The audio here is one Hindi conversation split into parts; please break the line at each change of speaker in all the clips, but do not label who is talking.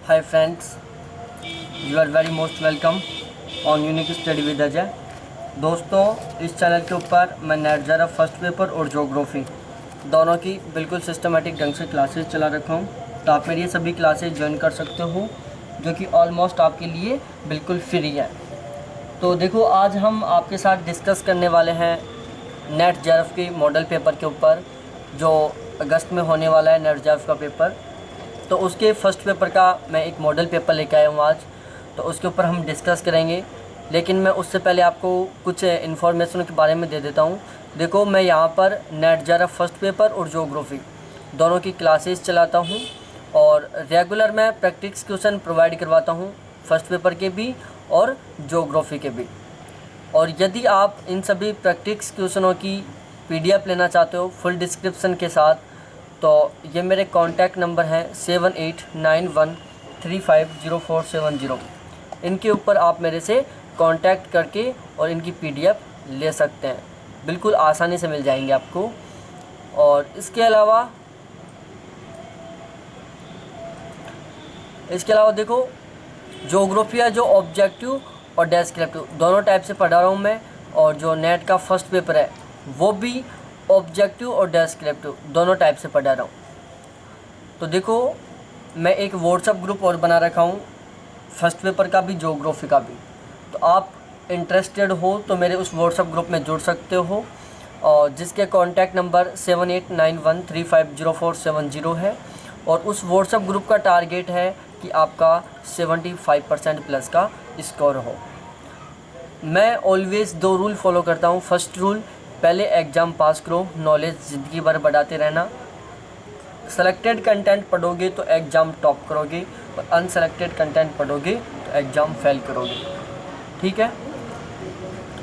Hi friends, you are very most welcome on unique study with Ajay. दोस्तों, इस चैनल के ऊपर मैं नेट जरा फर्स्ट पेपर और ज्योग्राफी दोनों की बिल्कुल सिस्टमेटिक ढंग से क्लासेस चला रखा हूँ, तो आप मेरी ये सभी क्लासेस ज्वाइन कर सकते हो जो कि ऑलमोस्ट आपके लिए बिल्कुल फ्री है। तो देखो, आज हम आपके साथ डिस्कस करने वाले हैं नेट जेआरएफ के मॉडल पेपर के ऊपर जो अगस्त में होने वाला है। नेट जेआरएफ का पेपर, तो उसके फर्स्ट पेपर का मैं एक मॉडल पेपर लेके आया हूँ आज, तो उसके ऊपर हम डिस्कस करेंगे। लेकिन मैं उससे पहले आपको कुछ इन्फॉर्मेशन के बारे में दे देता हूँ। देखो, मैं यहाँ पर नेट जेआरएफ फर्स्ट पेपर और ज्योग्राफी दोनों की क्लासेस चलाता हूँ और रेगुलर मैं प्रैक्टिस क्वेश्चन प्रोवाइड करवाता हूँ, फर्स्ट पेपर के भी और ज्योग्राफी के भी। और यदि आप इन सभी प्रैक्टिस क्वेश्चनों की PDF लेना चाहते हो फुल डिस्क्रिप्शन के साथ, तो ये मेरे कॉन्टैक्ट नंबर हैं 7891350470। इनके ऊपर आप मेरे से कांटेक्ट करके और इनकी PDF ले सकते हैं, बिल्कुल आसानी से मिल जाएंगे आपको। और इसके अलावा देखो, ज्योग्राफी है जो ऑब्जेक्टिव और डेस्क्रिप्टिव दोनों टाइप से पढ़ा रहा हूँ मैं, और जो नेट का फर्स्ट पेपर है वो भी ऑब्जेक्टिव और डेस्क्रिप्टिव दोनों टाइप से पढ़ा रहा हूँ। तो देखो, मैं एक व्हाट्सएप ग्रुप और बना रखा हूँ, फर्स्ट पेपर का भी ज्योग्राफी का भी। तो आप इंटरेस्टेड हो तो मेरे उस व्हाट्सएप ग्रुप में जुड़ सकते हो, और जिसके कॉन्टैक्ट नंबर 7891350470 है। और उस व्हाट्सएप ग्रुप का टारगेट है कि आपका 75% प्लस का स्कोर हो। मैं ऑलवेज़ 2 रूल फॉलो करता हूँ। फर्स्ट रूल, पहले एग्ज़ाम पास करो, नॉलेज ज़िंदगी भर बढ़ाते रहना। सेलेक्टेड कंटेंट पढ़ोगे तो एग्ज़ाम टॉप करोगे, और अनसेलेक्टेड कंटेंट पढ़ोगे तो एग्ज़ाम फेल करोगे। ठीक है,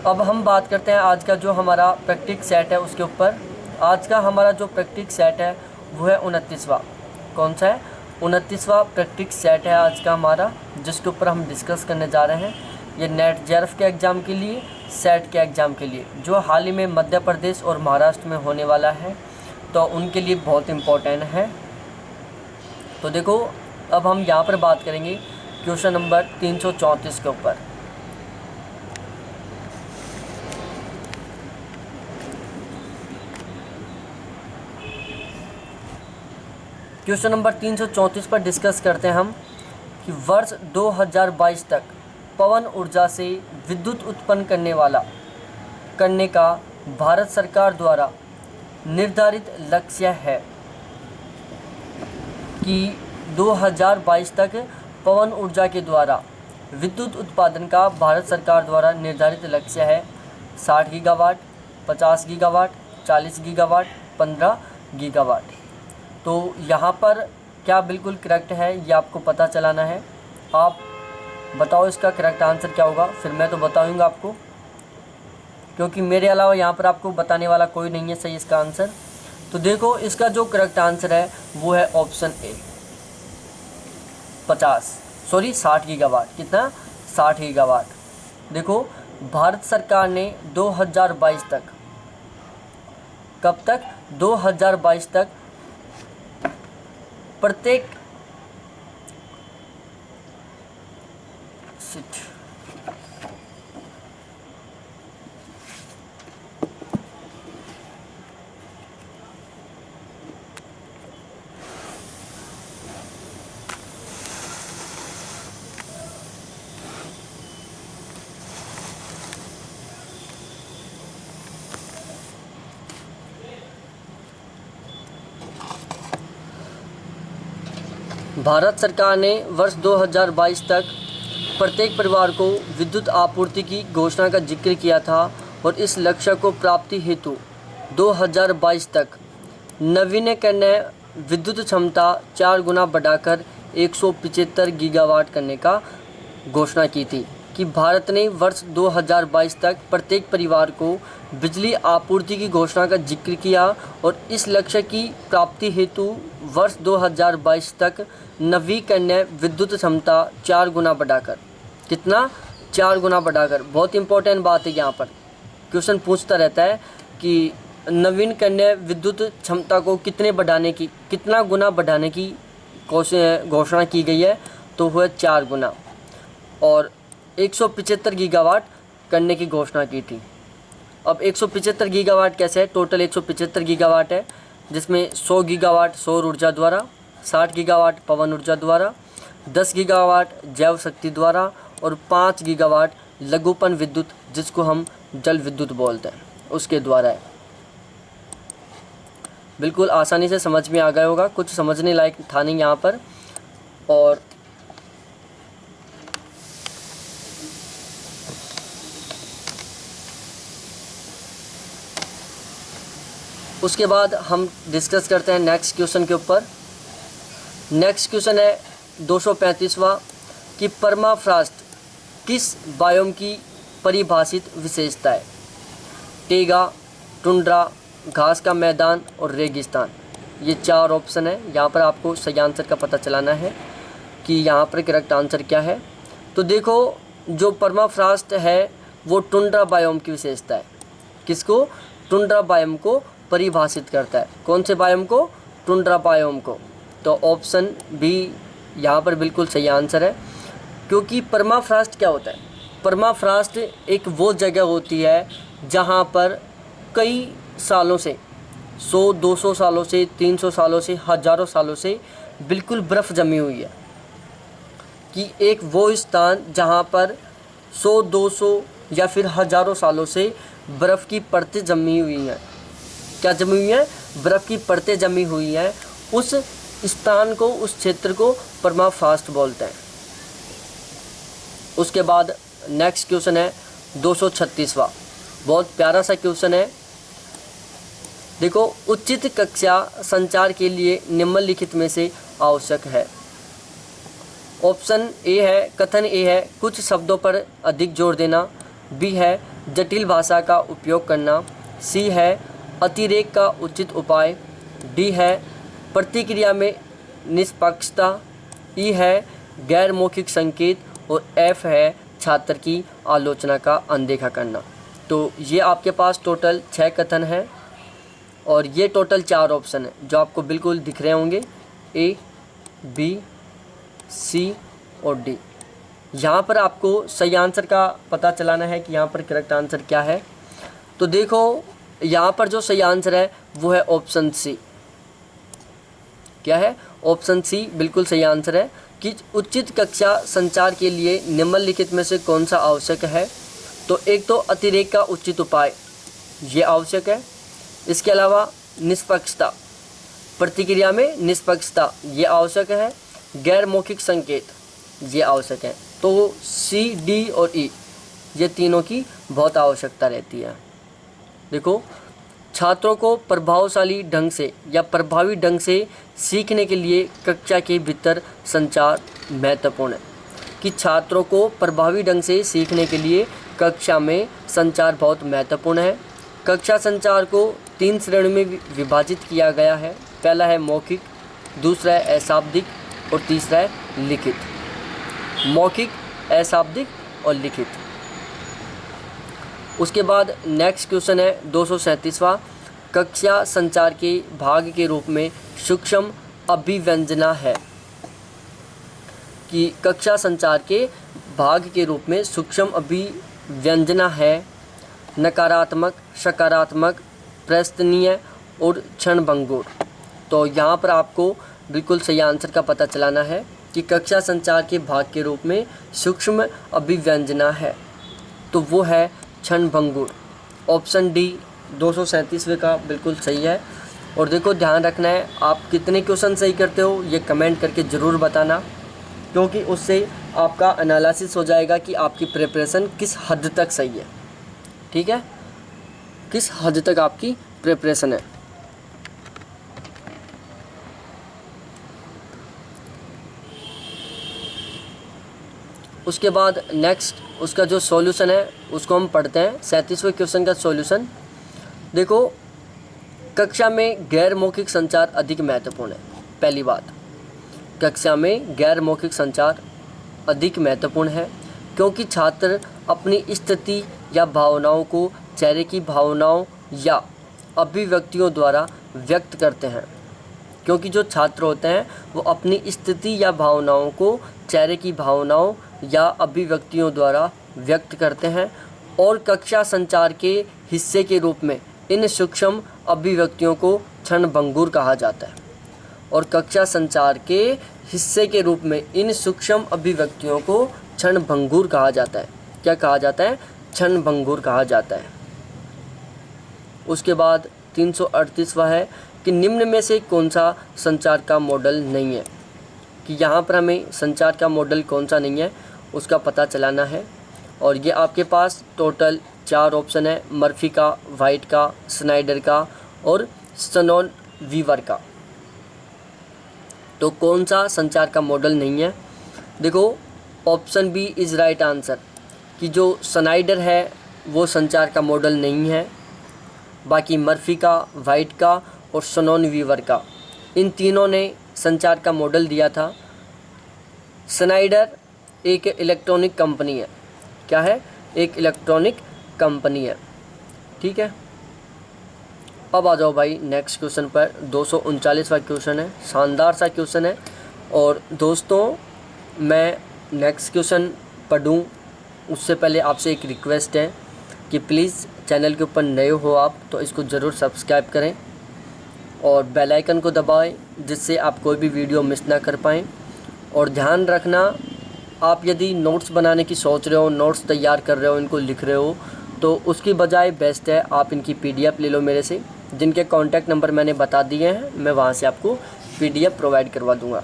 अब हम बात करते हैं आज का जो हमारा प्रैक्टिस सेट है उसके ऊपर। आज का हमारा जो प्रैक्टिस सेट है वो है 29वां। कौन सा है? 29वां प्रैक्टिस सेट है आज का हमारा, जिसके ऊपर हम डिस्कस करने जा रहे हैं। ये नेट जेआरएफ के एग्ज़ाम के लिए, सेट के एग्ज़ाम के लिए, जो हाल ही में मध्य प्रदेश और महाराष्ट्र में होने वाला है, तो उनके लिए बहुत इम्पोर्टेंट है। तो देखो, अब हम यहाँ पर बात करेंगे क्वेश्चन नंबर 334 के ऊपर। क्वेश्चन नंबर 334 पर डिस्कस करते हैं हम कि वर्ष 2022 तक पवन ऊर्जा से विद्युत उत्पन्न करने का भारत सरकार द्वारा निर्धारित लक्ष्य है कि 2022 तक पवन ऊर्जा के द्वारा विद्युत उत्पादन का भारत सरकार द्वारा निर्धारित लक्ष्य है 60 गीगावाट, 50 गीगावाट, 40 गीगावाट, 15 गीगावाट। तो यहाँ पर क्या बिल्कुल करेक्ट है ये आपको पता चलाना है। आप बताओ इसका करेक्ट आंसर क्या होगा, फिर मैं तो बताऊँगा आपको, क्योंकि मेरे अलावा यहाँ पर आपको बताने वाला कोई नहीं है सही इसका आंसर। तो देखो, इसका जो करेक्ट आंसर है वो है ऑप्शन ए, 60 गीगावाट। कितना? 60 गीगावाट। देखो, भारत सरकार ने 2022 तक, कब तक? 2022 तक प्रत्येक भारत सरकार ने वर्ष 2022 तक प्रत्येक परिवार को विद्युत आपूर्ति की घोषणा का जिक्र किया था, और इस लक्ष्य को प्राप्ति हेतु 2022 तक नवीकरणीय विद्युत क्षमता 4 गुना बढ़ाकर 175 गीगावाट करने का घोषणा की थी। कि भारत ने वर्ष 2022 तक प्रत्येक परिवार को बिजली आपूर्ति की घोषणा का जिक्र किया, और इस लक्ष्य की प्राप्ति हेतु वर्ष 2022 तक नवीकरणीय विद्युत क्षमता 4 गुना बढ़ाकर, कितना? 4 गुना बढ़ाकर। बहुत इंपॉर्टेंट बात है, यहाँ पर क्वेश्चन पूछता रहता है कि नवीकरणीय विद्युत क्षमता को कितना गुना बढ़ाने की घोषणा की गई है। तो हुए 4 गुना, और 175 गीगावाट करने की घोषणा की थी। अब 175 गीगावाट कैसे है? टोटल 175 गीगावाट है, जिसमें 100 गीगावाट सौर ऊर्जा द्वारा, 60 गीगावाट पवन ऊर्जा द्वारा, 10 गीगावाट जैव शक्ति द्वारा और 5 गीगावाट लघुपन विद्युत, जिसको हम जल विद्युत बोलते हैं, उसके द्वारा है। बिल्कुल आसानी से समझ में आ गया होगा, कुछ समझने लायक था नहीं यहाँ पर। और उसके बाद हम डिस्कस करते हैं नेक्स्ट क्वेश्चन के ऊपर। नेक्स्ट क्वेश्चन है 235वां कि परमाफ्रॉस्ट किस बायोम की परिभाषित विशेषता है? टेगा, टुंड्रा, घास का मैदान और रेगिस्तान। ये 4 ऑप्शन है। यहाँ पर आपको सही आंसर का पता चलाना है कि यहाँ पर करेक्ट आंसर क्या है। तो देखो, जो परमाफ्रॉस्ट है वो टुंड्रा बायोम की विशेषता है। किसको? टुंड्रा बायोम को परिभाषित करता है। कौन से बायोम को? टुंड्रा बायोम को। तो ऑप्शन बी यहाँ पर बिल्कुल सही आंसर है, क्योंकि परमाफ्रॉस्ट क्या होता है? परमाफ्रॉस्ट एक वो जगह होती है जहाँ पर कई सालों से, 100-200 सालों से, 300 सालों से, हज़ारों सालों से बिल्कुल बर्फ़ जमी हुई है। कि एक वो स्थान जहाँ पर 100-200 या फिर हज़ारों सालों से बर्फ़ की परतें जमी हुई हैं। क्या जमी हुई है? बर्फ़ की परतें जमी हुई हैं। उस स्थान को, उस क्षेत्र को परमाफ्रॉस्ट बोलते हैं। उसके बाद नेक्स्ट क्वेश्चन है 236वां। बहुत प्यारा सा क्वेश्चन है। देखो, उचित कक्षा संचार के लिए निम्नलिखित में से आवश्यक है। ऑप्शन ए है, कथन ए है कुछ शब्दों पर अधिक जोर देना। बी है जटिल भाषा का उपयोग करना। सी है अतिरेक का उचित उपाय। डी है प्रतिक्रिया में निष्पक्षता। ई है गैर मौखिक संकेत और एफ है छात्र की आलोचना का अनदेखा करना। तो ये आपके पास टोटल 6 कथन है और ये टोटल 4 ऑप्शन है जो आपको बिल्कुल दिख रहे होंगे, ए, बी, सी और डी। यहाँ पर आपको सही आंसर का पता चलाना है कि यहाँ पर करेक्ट आंसर क्या है। तो देखो, यहाँ पर जो सही आंसर है वो है ऑप्शन सी। क्या है? ऑप्शन सी बिल्कुल सही आंसर है कि उचित कक्षा संचार के लिए निम्नलिखित में से कौन सा आवश्यक है। तो एक तो अतिरेक का उचित उपाय, ये आवश्यक है। इसके अलावा निष्पक्षता, प्रतिक्रिया में निष्पक्षता, ये आवश्यक है। गैर मौखिक संकेत, ये आवश्यक है। तो सी, डी और ई, ये तीनों की बहुत आवश्यकता रहती है। देखो, छात्रों को प्रभावशाली ढंग से या प्रभावी ढंग से सीखने के लिए कक्षा के भीतर संचार महत्वपूर्ण है। कि छात्रों को प्रभावी ढंग से सीखने के लिए कक्षा में संचार बहुत महत्वपूर्ण है। कक्षा संचार को 3 श्रेणियों में विभाजित किया गया है। पहला है मौखिक, दूसरा है अशाब्दिक और तीसरा है लिखित। मौखिक, अशाब्दिक और लिखित। उसके बाद नेक्स्ट क्वेश्चन है 237वां। कक्षा संचार के भाग के रूप में सूक्ष्म अभिव्यंजना है। कि कक्षा संचार के भाग के रूप में सूक्ष्म अभिव्यंजना है। नकारात्मक, सकारात्मक, प्रश्नीय और क्षणभंगुर। तो यहाँ पर आपको बिल्कुल सही आंसर का पता चलाना है कि कक्षा संचार के भाग के रूप में सूक्ष्म अभिव्यंजना है, तो वो है क्षणभंगुर। ऑप्शन डी 237वें का बिल्कुल सही है। और देखो, ध्यान रखना है, आप कितने क्वेश्चन सही करते हो ये कमेंट करके ज़रूर बताना, क्योंकि उससे आपका एनालिसिस हो जाएगा कि आपकी प्रिपरेशन किस हद तक सही है। ठीक है, किस हद तक आपकी प्रिपरेशन है। उसके बाद नेक्स्ट उसका जो सॉल्यूशन है उसको हम पढ़ते हैं। 37वें क्वेश्चन का सॉल्यूशन देखो, कक्षा में गैर मौखिक संचार अधिक महत्वपूर्ण है। पहली बात, कक्षा में गैर मौखिक संचार अधिक महत्वपूर्ण है क्योंकि छात्र अपनी स्थिति या भावनाओं को चेहरे की भावनाओं या अभिव्यक्तियों द्वारा व्यक्त करते हैं। क्योंकि जो छात्र होते हैं वो अपनी स्थिति या भावनाओं को चेहरे की भावनाओं या अभिव्यक्तियों द्वारा व्यक्त करते हैं और कक्षा संचार के हिस्से के रूप में इन सूक्ष्म अभिव्यक्तियों को क्षणभंगुर कहा जाता है। और कक्षा संचार के हिस्से के रूप में इन सूक्ष्म अभिव्यक्तियों को क्षणभंगुर कहा जाता है। क्या कहा जाता है? क्षणभंगुर कहा जाता है। उसके बाद 338वां है कि निम्न में से कौन सा संचार का मॉडल नहीं है, कि यहाँ पर हमें संचार का मॉडल कौन सा नहीं है उसका पता चलाना है। और ये आपके पास टोटल 4 ऑप्शन है, मर्फी का, वाइट का, स्नाइडर का और शनॉन वीवर का। तो कौन सा संचार का मॉडल नहीं है? देखो, option B is right answer, कि जो स्नाइडर है वो संचार का मॉडल नहीं है। बाकी मर्फी का, वाइट का और शनॉन वीवर का, इन तीनों ने संचार का मॉडल दिया था। स्नाइडर एक इलेक्ट्रॉनिक कंपनी है। क्या है? एक इलेक्ट्रॉनिक कंपनी है। ठीक है, अब आ जाओ भाई नेक्स्ट क्वेश्चन पर। 239वां क्वेश्चन है, शानदार सा क्वेश्चन है। और दोस्तों, मैं नेक्स्ट क्वेश्चन पढ़ूँ उससे पहले आपसे एक रिक्वेस्ट है कि प्लीज़ चैनल के ऊपर नए हो आप तो इसको ज़रूर सब्सक्राइब करें और बेल आइकन को दबाएं, जिससे आप कोई भी वीडियो मिस ना कर पाएँ। और ध्यान रखना, आप यदि नोट्स बनाने की सोच रहे हो, नोट्स तैयार कर रहे हो, इनको लिख रहे हो, तो उसकी बजाय बेस्ट है आप इनकी PDF ले लो मेरे से, जिनके कॉन्टैक्ट नंबर मैंने बता दिए हैं। मैं वहाँ से आपको PDF प्रोवाइड करवा दूँगा।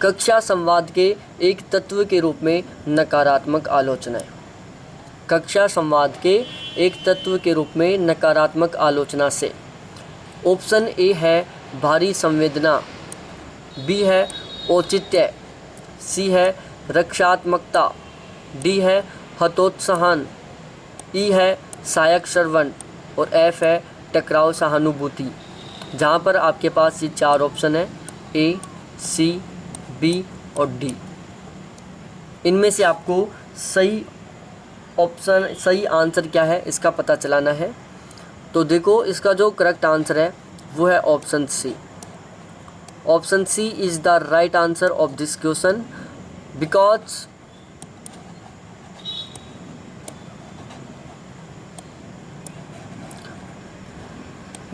कक्षा संवाद के एक तत्व के रूप में नकारात्मक आलोचनाएं। कक्षा संवाद के एक तत्व के रूप में नकारात्मक आलोचना से ऑप्शन ए है भारी संवेदना, बी है औचित्य, सी है रक्षात्मकता, डी है हतोत्साहन, ई है सहायक श्रवण और एफ है टकराव सहानुभूति। जहाँ पर आपके पास ये 4 ऑप्शन है, ए, सी, बी और डी। इनमें से आपको सही ऑप्शन, सही आंसर क्या है इसका पता चलाना है। तो देखो, इसका जो करेक्ट आंसर है वो है option C. Option C is the right answer of this question, because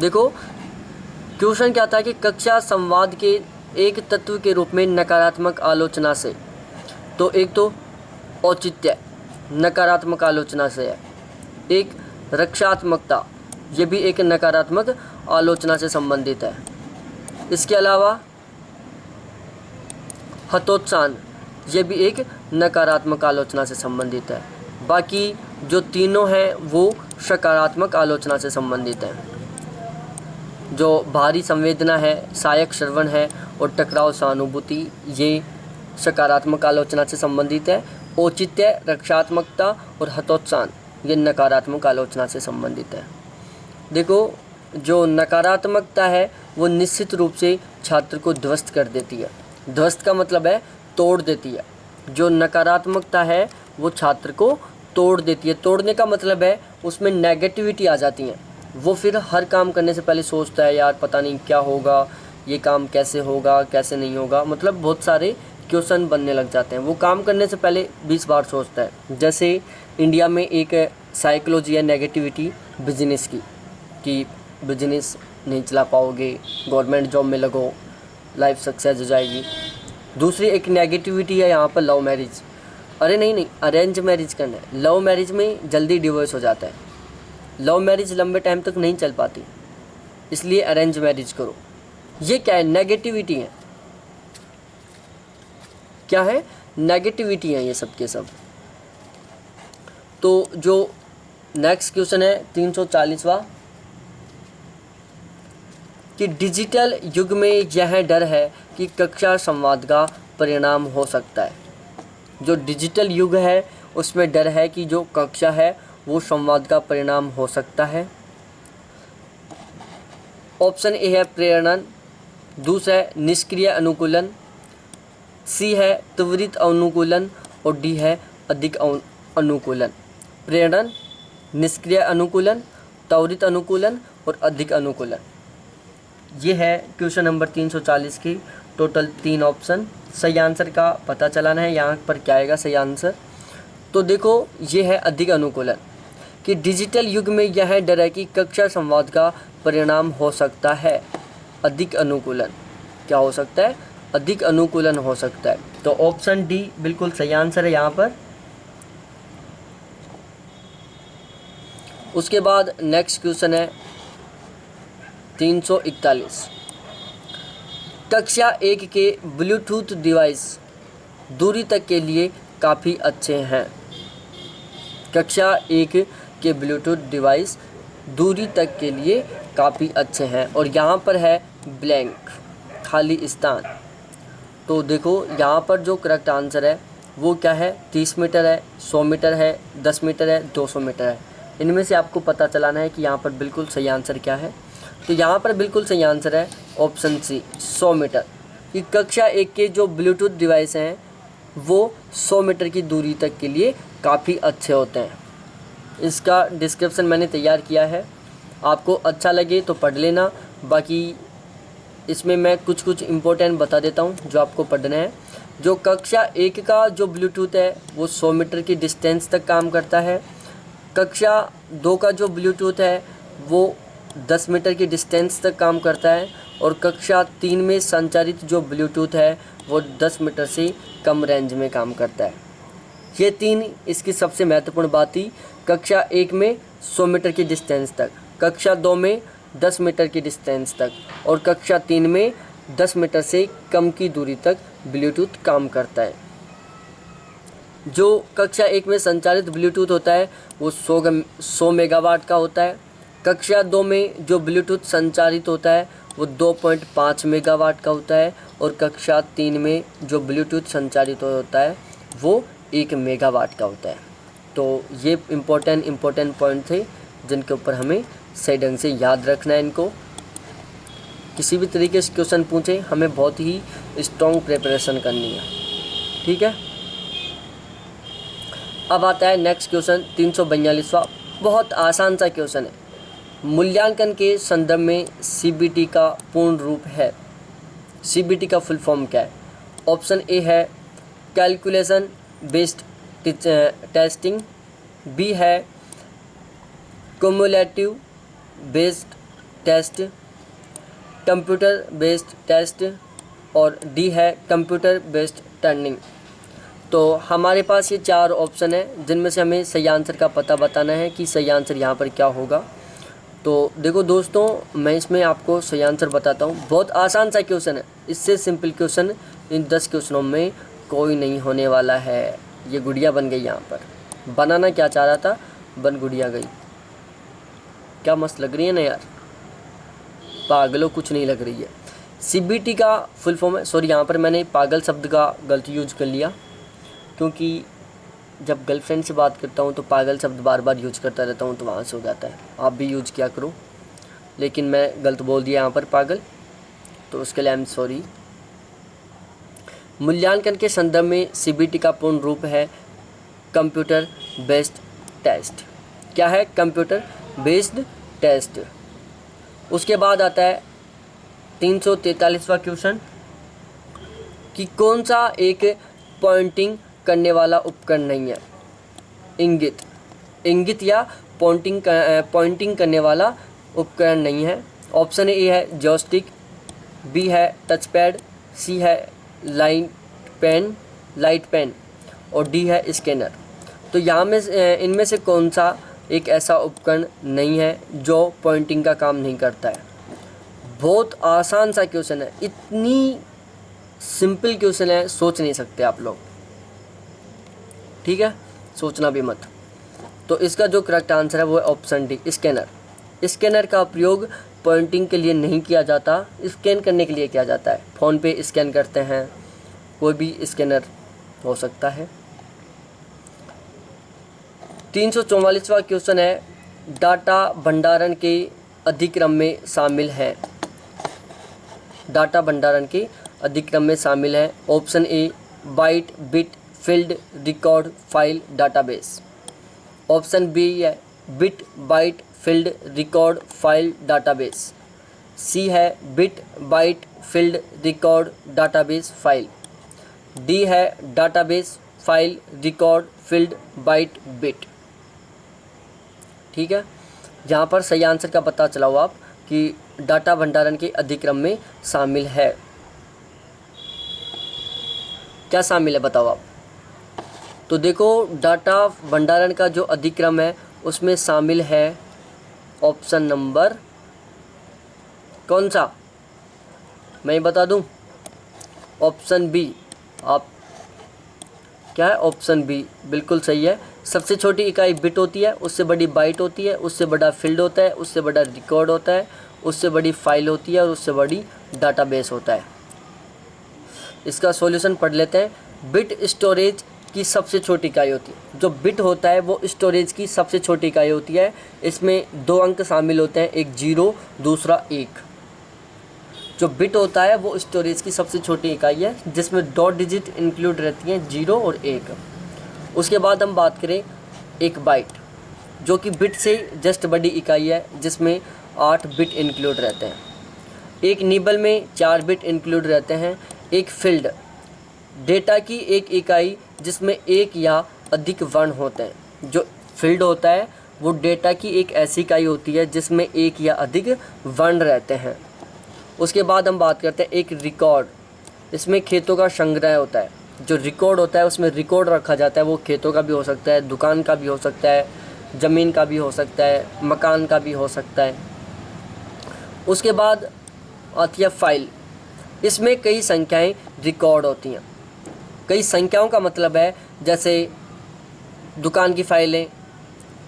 देखो क्वेश्चन क्या था कि कक्षा संवाद के एक तत्व के रूप में नकारात्मक आलोचना से, तो एक तो औचित्य नकारात्मक आलोचना से है, एक रक्षात्मकता ये भी एक नकारात्मक आलोचना से संबंधित है, इसके अलावा हतोत्साहन ये भी एक नकारात्मक आलोचना से संबंधित है। बाकी जो तीनों हैं वो सकारात्मक आलोचना से संबंधित हैं। जो भारी संवेदना है, सहायक श्रवण है और टकराव सहानुभूति ये सकारात्मक आलोचना से संबंधित है। औचित्य, रक्षात्मकता और हतोत्साहन ये नकारात्मक आलोचना से संबंधित है। देखो, जो नकारात्मकता है वो निश्चित रूप से छात्र को ध्वस्त कर देती है। ध्वस्त का मतलब है तोड़ देती है। जो नकारात्मकता है वो छात्र को तोड़ देती है। तोड़ने का मतलब है उसमें नेगेटिविटी आ जाती है। वो फिर हर काम करने से पहले सोचता है, यार पता नहीं क्या होगा, ये काम कैसे होगा, कैसे नहीं होगा, मतलब बहुत सारे क्वेश्चन बनने लग जाते हैं। वो काम करने से पहले 20 बार सोचता है। जैसे इंडिया में एक साइकोलॉजी है नेगेटिविटी बिजनेस की, कि बिजनेस नहीं चला पाओगे, गवर्नमेंट जॉब में लगो, लाइफ सक्सेस हो जाएगी। दूसरी एक नेगेटिविटी है यहाँ पर लव मैरिज। अरे नहीं, अरेंज मैरिज करना है। लव मैरिज में जल्दी डिवोर्स हो जाता है, लव मैरिज लंबे टाइम तक नहीं चल पाती, इसलिए अरेंज मैरिज करो। ये क्या है? नेगेटिविटी है। क्या है? नेगेटिविटी है ये सब के सब। तो जो नेक्स्ट क्वेश्चन है 340वां, कि डिजिटल युग में यह डर है कि कक्षा संवाद का परिणाम हो सकता है। जो डिजिटल युग है उसमें डर है कि जो कक्षा है वो संवाद का परिणाम हो सकता है। ऑप्शन ए है प्रेरणन, दूसरा है निष्क्रिय अनुकूलन, सी है त्वरित अनुकूलन और डी है अधिक अनुकूलन। प्रेरणन, निष्क्रिय अनुकूलन, त्वरित अनुकूलन और अधिक अनुकूलन। ये है क्वेश्चन नंबर 340 की टोटल 3 ऑप्शन। सही आंसर का पता चलाना है, यहाँ पर क्या आएगा सही आंसर। तो देखो ये है अधिक अनुकूलन कि डिजिटल युग में यह डर है कि कक्षा संवाद का परिणाम हो सकता है अधिक अनुकूलन। क्या हो सकता है? अधिक अनुकूलन हो सकता है। तो ऑप्शन डी बिल्कुल सही आंसर है यहाँ पर। उसके बाद नेक्स्ट क्वेश्चन है 341। कक्षा 1 के ब्लूटूथ डिवाइस दूरी तक के लिए काफ़ी अच्छे हैं। कक्षा 1 के ब्लूटूथ डिवाइस दूरी तक के लिए काफ़ी अच्छे हैं और यहाँ पर है ब्लैंक, खाली स्थान। तो देखो यहाँ पर जो करेक्ट आंसर है वो क्या है? 30 मीटर है, 100 मीटर है, 10 मीटर है, 200 मीटर है। इनमें से आपको पता चलाना है कि यहाँ पर बिल्कुल सही आंसर क्या है। तो यहाँ पर बिल्कुल सही आंसर है ऑप्शन सी 100 मीटर। कि कक्षा 1 के जो ब्लूटूथ डिवाइस हैं वो 100 मीटर की दूरी तक के लिए काफ़ी अच्छे होते हैं। इसका डिस्क्रिप्शन मैंने तैयार किया है, आपको अच्छा लगे तो पढ़ लेना। बाकी इसमें मैं कुछ इम्पोर्टेंट बता देता हूँ जो आपको पढ़ना है। जो कक्षा 1 का जो ब्लूटूथ है वो 100 मीटर की डिस्टेंस तक काम करता है। कक्षा 2 का जो ब्लूटूथ है वो 10 मीटर की डिस्टेंस तक काम करता है। और कक्षा 3 में संचारित जो ब्लूटूथ है वो 10 मीटर से कम रेंज में काम करता है। ये 3 इसकी सबसे महत्वपूर्ण बात थी। कक्षा 1 में 100 मीटर की डिस्टेंस तक, कक्षा 2 में 10 मीटर की डिस्टेंस तक और कक्षा 3 में 10 मीटर से कम की दूरी तक ब्लूटूथ काम करता है। जो कक्षा 1 में संचालित ब्लूटूथ होता है वो 100 मेगावाट का होता है। कक्षा 2 में जो ब्लूटूथ संचालित होता है वो 2.5 मेगावाट का होता है और कक्षा 3 में जो ब्लूटूथ संचालित होता है वो 1 मेगावाट का होता है। तो ये इम्पोर्टेंट पॉइंट थे जिनके ऊपर हमें सही ढंग से याद रखना है। इनको किसी भी तरीके से क्वेश्चन पूछे हमें बहुत ही स्ट्रॉन्ग प्रिपरेशन करनी है, ठीक है। अब आता है नेक्स्ट क्वेश्चन 342वां। बहुत आसान सा क्वेश्चन है। मूल्यांकन के संदर्भ में सीबीटी का पूर्ण रूप है। सीबीटी का फुल फॉर्म क्या है? ऑप्शन ए है कैलकुलेशन बेस्ड टेस्टिंग, बी है cumulative based test, computer based test और डी है कंप्यूटर बेस्ड टर्निंग। तो हमारे पास ये 4 ऑप्शन है जिनमें से हमें सही आंसर का पता बताना है कि सही आंसर यहाँ पर क्या होगा। तो देखो दोस्तों, मैं इसमें आपको सही आंसर बताता हूँ। बहुत आसान सा क्वेश्चन है, इससे सिंपल क्वेश्चन इन 10 क्वेश्चनों में कोई नहीं होने वाला है। ये गुड़िया बन गई, यहाँ पर बनाना क्या चाह रहा था, बन गुड़िया गई। क्या मस्त लग रही है ना यार, पागलों कुछ नहीं लग रही है। सीबीटी का फुल फॉर्म है, सॉरी यहाँ पर मैंने पागल शब्द का गलत यूज कर लिया, क्योंकि जब गर्लफ्रेंड से बात करता हूँ तो पागल शब्द बार बार यूज करता रहता हूँ तो वहाँ से हो जाता है। आप भी यूज किया करो, लेकिन मैं गलत बोल दिया यहाँ पर पागल, तो उसके लिए आई एम सॉरी। मूल्यांकन के संदर्भ में सीबीटी का पूर्ण रूप है कंप्यूटर बेस्ड टेस्ट। क्या है? Computer based test. उसके बाद आता है 343वां क्वेश्चन कि कौन सा एक पॉइंटिंग करने वाला उपकरण नहीं है? इंगित या पॉइंटिंग करने वाला उपकरण नहीं है। ऑप्शन ए है जॉयस्टिक, बी है टच पैड, सी है लाइट पेन और डी है स्कैनर। तो यहाँ में इनमें से कौन सा एक ऐसा उपकरण नहीं है जो पॉइंटिंग का काम नहीं करता है? बहुत आसान सा क्वेश्चन है, इतनी सिंपल क्वेश्चन है, सोच नहीं सकते आप लोग, ठीक है, सोचना भी मत। तो इसका जो करेक्ट आंसर है वो है ऑप्शन डी स्कैनर। स्कैनर का उपयोग पॉइंटिंग के लिए नहीं किया जाता, स्कैन करने के लिए किया जाता है। फ़ोन पे स्कैन करते हैं, कोई भी स्कैनर हो सकता है। 344वां क्वेश्चन है डाटा भंडारण के अधिक्रम में शामिल है। डाटा भंडारण के अधिक्रम में शामिल है। Option A byte bit field record file database. Option B है bit byte field record file database. C है bit byte field record database file. D है database file record field byte bit. ठीक है, यहाँ पर सही आंसर का पता चला हो आप कि डाटा भंडारण के अधिक्रम में शामिल है। क्या शामिल है बताओ आप। तो देखो, डाटा भंडारण का जो अधिक्रम है उसमें शामिल है ऑप्शन नंबर कौन सा, मैं बता दूं, ऑप्शन बी। आप क्या है, ऑप्शन बी बिल्कुल सही है। सबसे छोटी इकाई बिट होती है, उससे बड़ी बाइट होती है, उससे बड़ा फील्ड होता है, उससे बड़ा रिकॉर्ड होता है, उससे बड़ी फाइल होती है और उससे बड़ी डाटाबेस होता है। इसका सॉल्यूशन पढ़ लेते हैं। बिट स्टोरेज की सबसे छोटी इकाई होती है। जो बिट होता है वो स्टोरेज की सबसे छोटी इकाई होती है। इसमें 2 अंक शामिल होते हैं, एक 0 दूसरा 1। जो बिट होता है वो स्टोरेज की सबसे छोटी इकाई है जिसमें 2 डिजिट इंक्लूड रहती हैं, 0 और 1। उसके बाद हम बात करें एक बाइट, जो कि बिट से जस्ट बड़ी इकाई है जिसमें 8 बिट इंक्लूड रहते हैं। एक निबल में 4 बिट इंक्लूड रहते हैं। एक फील्ड, डेटा की एक इकाई जिसमें एक या अधिक वर्ण होते हैं। जो फील्ड होता है वो डेटा की एक ऐसी इकाई होती है जिसमें एक या अधिक वर्ण रहते हैं। उसके बाद हम बात करते हैं एक रिकॉर्ड। इसमें खेतों का संग्रह होता है। जो रिकॉर्ड होता है उसमें रिकॉर्ड रखा जाता है, वो खेतों का भी हो सकता है, दुकान का भी हो सकता है, ज़मीन का भी हो सकता है, मकान का भी हो सकता है। उसके बाद आती है फाइल। इसमें कई संख्याएं रिकॉर्ड होती हैं। कई संख्याओं का मतलब है जैसे दुकान की फाइलें,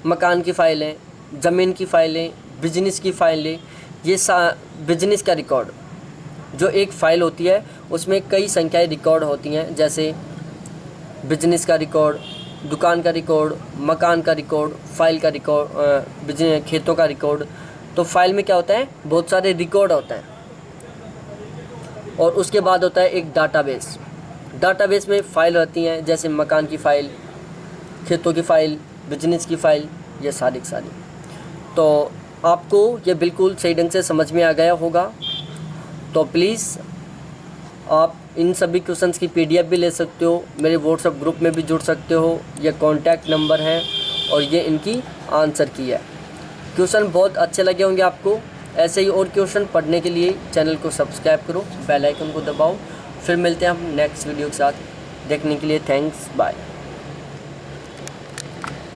मकान की फाइलें, ज़मीन की फाइलें, बिजनेस की फाइलें। ये बिजनेस का रिकॉर्ड, जो एक फ़ाइल होती है उसमें कई संख्याएं रिकॉर्ड होती हैं, जैसे बिजनेस का रिकॉर्ड, दुकान का रिकॉर्ड, मकान का रिकॉर्ड, फाइल का रिकॉर्ड, खेतों का रिकॉर्ड। तो फाइल में क्या होता है, बहुत सारे रिकॉर्ड होते हैं। और उसके बाद होता है एक डाटाबेस। डाटाबेस में फ़ाइल रहती हैं जैसे मकान की फ़ाइल, खेतों की फ़ाइल, बिजनेस की फ़ाइल, ये सारी सारी। तो आपको ये बिल्कुल सही ढंग से समझ में आ गया होगा। तो प्लीज़ आप इन सभी क्वेश्चंस की PDF भी ले सकते हो, मेरे व्हाट्सएप ग्रुप में भी जुड़ सकते हो। ये कॉन्टैक्ट नंबर है और ये इनकी आंसर की है। क्वेश्चन बहुत अच्छे लगे होंगे आपको। ऐसे ही और क्वेश्चन पढ़ने के लिए चैनल को सब्सक्राइब करो, बेल आइकन को दबाओ। फिर मिलते हैं हम नेक्स्ट वीडियो के साथ। देखने के लिए थैंक्स, बाय।